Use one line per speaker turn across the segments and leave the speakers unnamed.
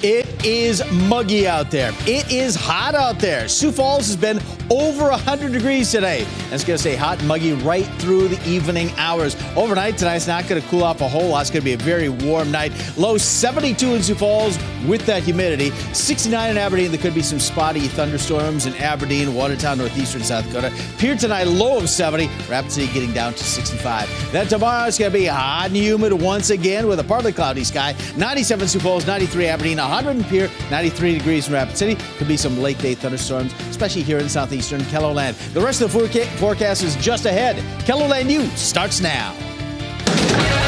It is muggy out there. It is hot out there. Sioux Falls has been over 100 degrees today. It's going to stay hot and muggy right through the evening hours. Overnight tonight's not going to cool off a whole lot. It's going to be a very warm night. Low 72 in Sioux Falls with that humidity. 69 in Aberdeen. There could be some spotty thunderstorms in Aberdeen, Watertown, northeastern South Dakota. Pier tonight, low of 70. Rapid City getting down to 65. Then tomorrow it's going to be hot and humid once again with a partly cloudy sky. 97 Sioux Falls, 93 Aberdeen, 100 in Pier, 93 degrees in Rapid City. Could be some late day thunderstorms, especially here in southeastern KELOLAND. The rest of the forecast is just ahead. KELOLAND News starts now.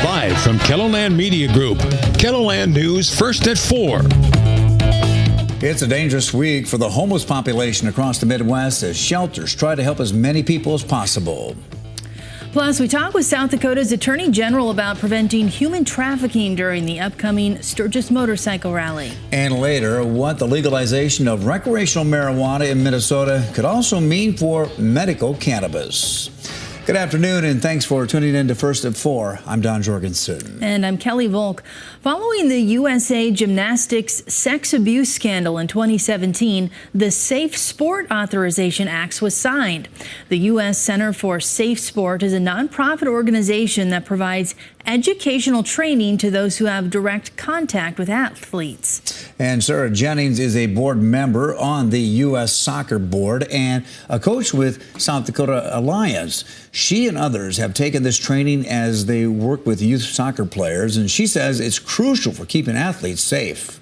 Live from KELOLAND Media Group, KELOLAND News first at 4.
It's a dangerous week for the homeless population across the Midwest as shelters try to help as many people as possible.
Plus, we talk with South Dakota's Attorney General about preventing human trafficking during the upcoming Sturgis motorcycle rally.
And later, what the legalization of recreational marijuana in Minnesota could also mean for medical cannabis. Good afternoon, and thanks for tuning in to First at 4. I'm Don Jorgensen.
And I'm Kelly Volk. Following the USA Gymnastics sex abuse scandal in 2017, the Safe Sport Authorization Act was signed. The U.S. Center for Safe Sport is a nonprofit organization that provides educational training to those who have direct contact with athletes.
And Sarah Jennings is a board member on the U.S. Soccer Board and a coach with South Dakota Alliance. She and others have taken this training as they work with youth soccer players, and she says it's crucial for keeping athletes safe.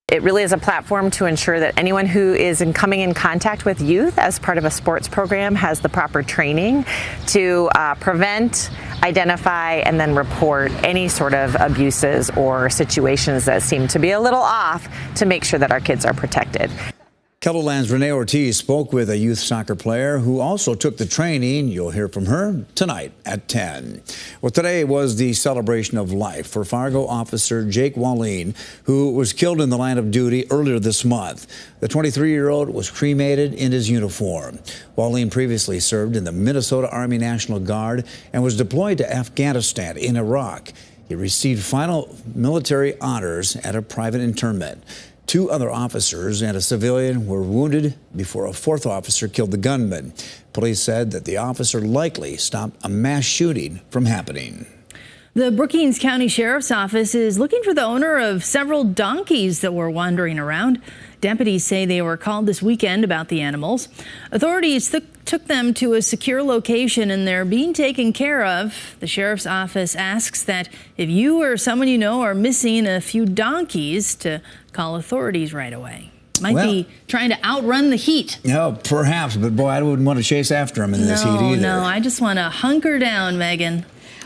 It really is a platform to ensure that anyone who is coming in contact with youth as part of a sports program has the proper training to prevent, identify, and then report any sort of abuses or situations that seem to be a little off to make sure that our kids are protected.
KELOLAND's Renee Ortiz spoke with a youth soccer player who also took the training. You'll hear from her tonight at 10. Well, today was the celebration of life for Fargo officer Jake Wallin, who was killed in the line of duty earlier this month. The 23-year-old was cremated in his uniform. Wallin previously served in the Minnesota Army National Guard and was deployed to Afghanistan in Iraq. He received final military honors at a private internment. 2 other officers and a civilian were wounded before a 4th officer killed the gunman. Police said that the officer likely stopped a mass shooting from happening.
The Brookings County Sheriff's Office is looking for the owner of several donkeys that were wandering around. Deputies say they were called this weekend about the animals. Authorities took them to a secure location and they're being taken care of. The Sheriff's Office asks that if you or someone you know are missing a few donkeys to call authorities right away. Might be trying to outrun the heat.
No, perhaps, but boy, I wouldn't want to chase after them in this heat either.
No, I just want to hunker down, Megan.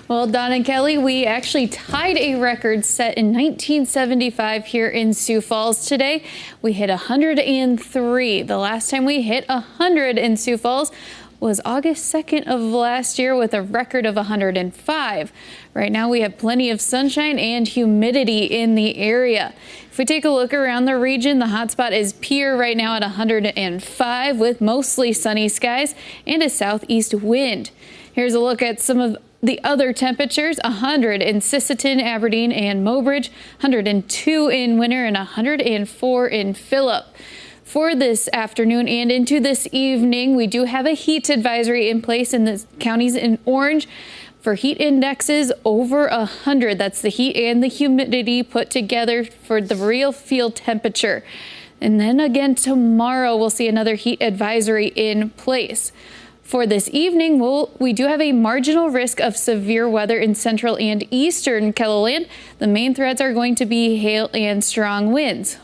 Well, Don and Kelly, we actually tied a record set in 1975 here in Sioux Falls today. We hit 103. The last time we hit 100 in Sioux Falls was August 2nd of last year with a record of 105. Right now we have plenty of sunshine and humidity in the area. If we take a look around the region, the hotspot is Pier right now at 105 with mostly sunny skies and a southeast wind. Here's a look at some of the other temperatures: 100 in Sisseton, Aberdeen, and Mobridge, 102 in Winter, and 104 in Phillip. For this afternoon and into this evening, we do have a heat advisory in place in the counties in orange for heat indexes over 100. That's the heat and the humidity put together for the real field temperature. And then again tomorrow, we'll see another heat advisory in place. For this evening, we do have a marginal risk of severe weather in central and eastern KELOLAND. The main threats are going to be hail and strong winds.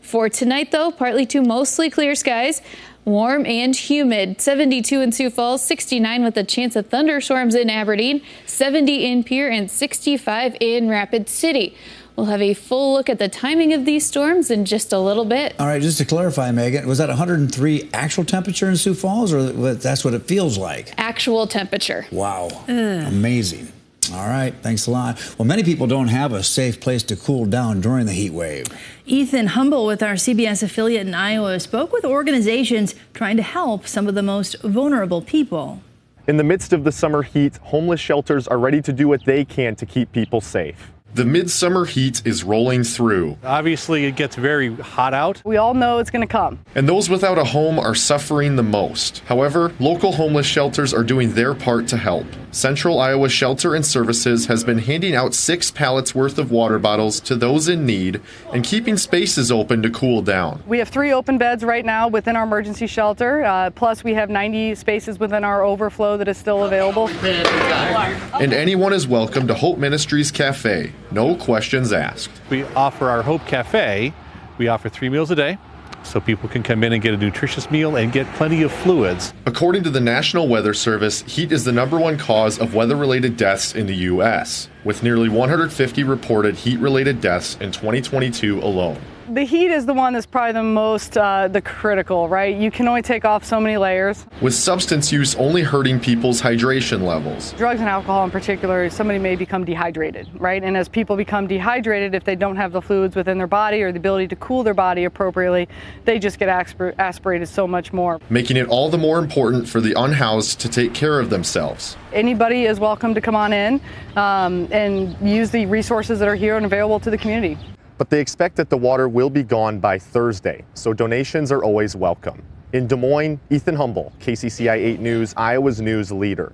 For tonight, though, partly to mostly clear skies, warm and humid. 72 in Sioux Falls, 69 with a chance of thunderstorms in Aberdeen, 70 in Pier, and 65 in Rapid City. We'll have a full look at the timing of these storms in just a little bit.
All right, just to clarify, Megan, was that 103 actual temperature in Sioux Falls, or that's what it feels like?
Actual temperature.
Wow, amazing. All right, thanks a lot. Well, many people don't have a safe place to cool down during the heat wave.
Ethan Humble with our CBS affiliate in Iowa spoke with organizations trying to help some of the most vulnerable people.
In the midst of the summer heat, homeless shelters are ready to do what they can to keep people safe. The midsummer heat is rolling through.
Obviously, it gets very hot out.
We all know it's going to come.
And those without a home are suffering the most. However, local homeless shelters are doing their part to help. Central Iowa Shelter and Services has been handing out 6 pallets worth of water bottles to those in need and keeping spaces open to cool down.
We have 3 open beds right now within our emergency shelter, plus we have 90 spaces within our overflow that is still available.
And anyone is welcome to Hope Ministries Cafe. No questions asked.
We offer our Hope Cafe. We offer 3 meals a day, so people can come in and get a nutritious meal and get plenty of fluids.
According to the National Weather Service, heat is the #1 cause of weather-related deaths in the U.S., with nearly 150 reported heat-related deaths in 2022 alone.
The heat is the one that's probably the most the critical, right? You can only take off so many layers.
With substance use only hurting people's hydration levels.
Drugs and alcohol in particular, somebody may become dehydrated, right? And as people become dehydrated, if they don't have the fluids within their body or the ability to cool their body appropriately, they just get aspirated so much more.
Making it all the more important for the unhoused to take care of themselves.
Anybody is welcome to come on in and use the resources that are here and available to the community.
But they expect that the water will be gone by Thursday, so donations are always welcome. In Des Moines, Ethan Humble, KCCI 8 News, Iowa's news leader.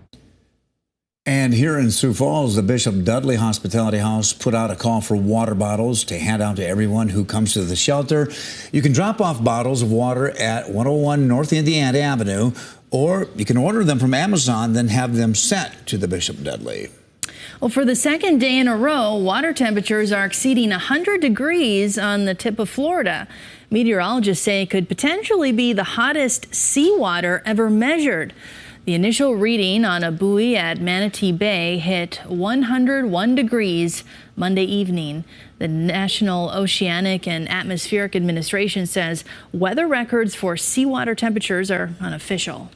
And here in Sioux Falls, the Bishop Dudley Hospitality House put out a call for water bottles to hand out to everyone who comes to the shelter. You can drop off bottles of water at 101 North Indiana Avenue, or you can order them from Amazon, then have them sent to the Bishop Dudley.
Well, for the second day in a row, water temperatures are exceeding 100 degrees on the tip of Florida. Meteorologists say it could potentially be the hottest seawater ever measured. The initial reading on a buoy at Manatee Bay hit 101 degrees Monday evening. The National Oceanic and Atmospheric Administration says weather records for seawater temperatures are unofficial.